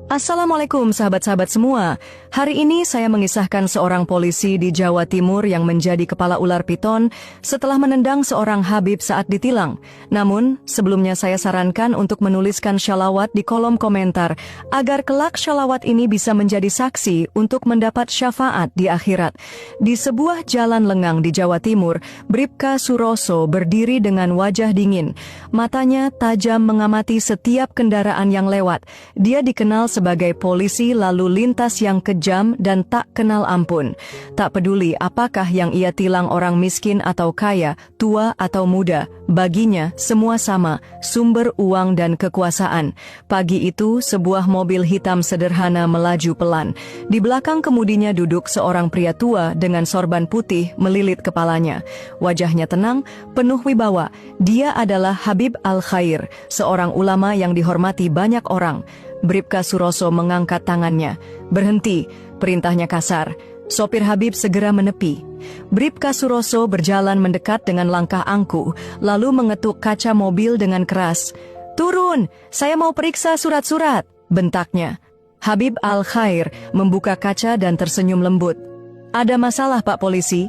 Assalamualaikum sahabat-sahabat semua. Hari ini saya mengisahkan seorang polisi di Jawa Timur yang menjadi kepala ular piton setelah menendang seorang Habib saat ditilang. Namun, sebelumnya saya sarankan untuk menuliskan shalawat di kolom komentar agar kelak shalawat ini bisa menjadi saksi untuk mendapat syafaat di akhirat. Di sebuah jalan lengang di Jawa Timur, Bribka Suroso berdiri dengan wajah dingin. Matanya tajam mengamati setiap kendaraan yang lewat. Dia dikenal sebagai polisi lalu lintas yang kejam dan tak kenal ampun. Tak peduli apakah yang ia tilang orang miskin atau kaya, tua atau muda, baginya semua sama, sumber uang dan kekuasaan. Pagi itu sebuah mobil hitam sederhana melaju pelan. Di belakang kemudinya duduk seorang pria tua dengan sorban putih melilit kepalanya. Wajahnya tenang, penuh wibawa. Dia adalah Habib Al-Khair, seorang ulama yang dihormati banyak orang. Bribka Suroso mengangkat tangannya. "Berhenti," perintahnya kasar. Sopir Habib segera menepi. Bribka Suroso berjalan mendekat dengan langkah angkuh, lalu mengetuk kaca mobil dengan keras. "Turun, saya mau periksa surat-surat," bentaknya. Habib Al-Khair membuka kaca dan tersenyum lembut. "Ada masalah, Pak Polisi?"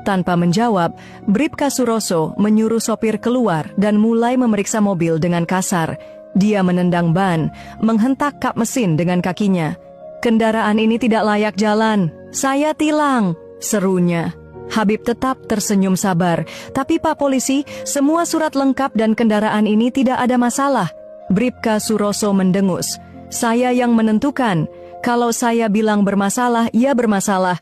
Tanpa menjawab, Bribka Suroso menyuruh sopir keluar dan mulai memeriksa mobil dengan kasar. Dia menendang ban, menghentak kap mesin dengan kakinya. "Kendaraan ini tidak layak jalan. Saya tilang," serunya. Habib tetap tersenyum sabar. "Tapi Pak Polisi, semua surat lengkap dan kendaraan ini tidak ada masalah." Bribka Suroso mendengus. "Saya yang menentukan. Kalau saya bilang bermasalah, ya bermasalah."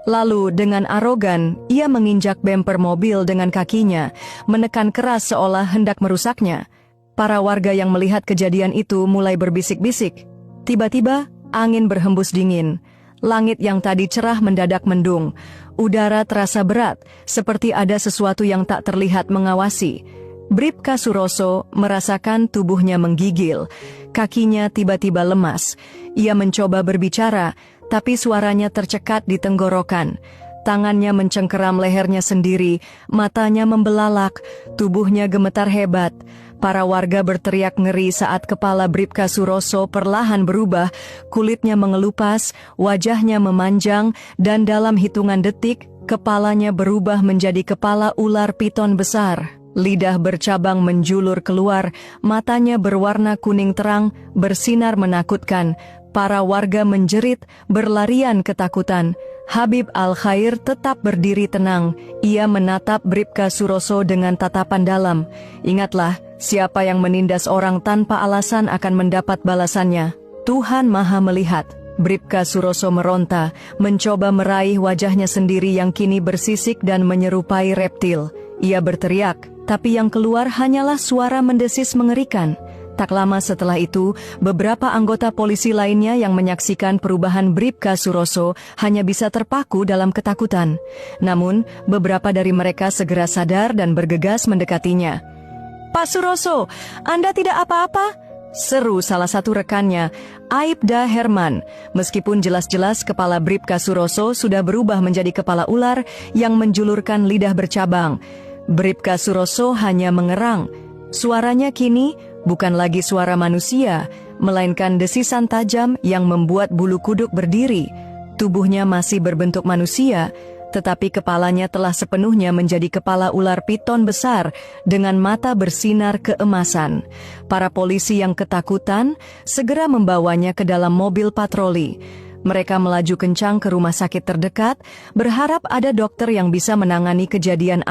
Lalu dengan arogan, ia menginjak bemper mobil dengan kakinya, menekan keras seolah hendak merusaknya. Para warga yang melihat kejadian itu mulai berbisik-bisik. Tiba-tiba, angin berhembus dingin. Langit yang tadi cerah mendadak mendung. Udara terasa berat, seperti ada sesuatu yang tak terlihat mengawasi. Bribka Suroso merasakan tubuhnya menggigil. Kakinya tiba-tiba lemas. Ia mencoba berbicara, tapi suaranya tercekat di tenggorokan. Tangannya mencengkeram lehernya sendiri, matanya membelalak, tubuhnya gemetar hebat. Para warga berteriak ngeri saat kepala Bribka Suroso perlahan berubah, kulitnya mengelupas, wajahnya memanjang, dan dalam hitungan detik, kepalanya berubah menjadi kepala ular piton besar. Lidah bercabang menjulur keluar, matanya berwarna kuning terang, bersinar menakutkan. Para warga menjerit, berlarian ketakutan. Habib Al-Khair tetap berdiri tenang. Ia menatap Bribka Suroso dengan tatapan dalam. "Ingatlah, siapa yang menindas orang tanpa alasan akan mendapat balasannya. Tuhan Maha melihat." Bribka Suroso meronta, mencoba meraih wajahnya sendiri yang kini bersisik dan menyerupai reptil. Ia berteriak, tapi yang keluar hanyalah suara mendesis mengerikan. Tak lama setelah itu, beberapa anggota polisi lainnya yang menyaksikan perubahan Bribka Suroso hanya bisa terpaku dalam ketakutan. Namun, beberapa dari mereka segera sadar dan bergegas mendekatinya. "Pak Suroso, Anda tidak apa-apa?" seru salah satu rekannya, Aibda Herman. Meskipun jelas-jelas kepala Bribka Suroso sudah berubah menjadi kepala ular yang menjulurkan lidah bercabang. Bribka Suroso hanya mengerang. Suaranya kini bukan lagi suara manusia, melainkan desisan tajam yang membuat bulu kuduk berdiri. Tubuhnya masih berbentuk manusia, tetapi kepalanya telah sepenuhnya menjadi kepala ular piton besar dengan mata bersinar keemasan. Para polisi yang ketakutan segera membawanya ke dalam mobil patroli. Mereka melaju kencang ke rumah sakit terdekat, berharap ada dokter yang bisa menangani kejadian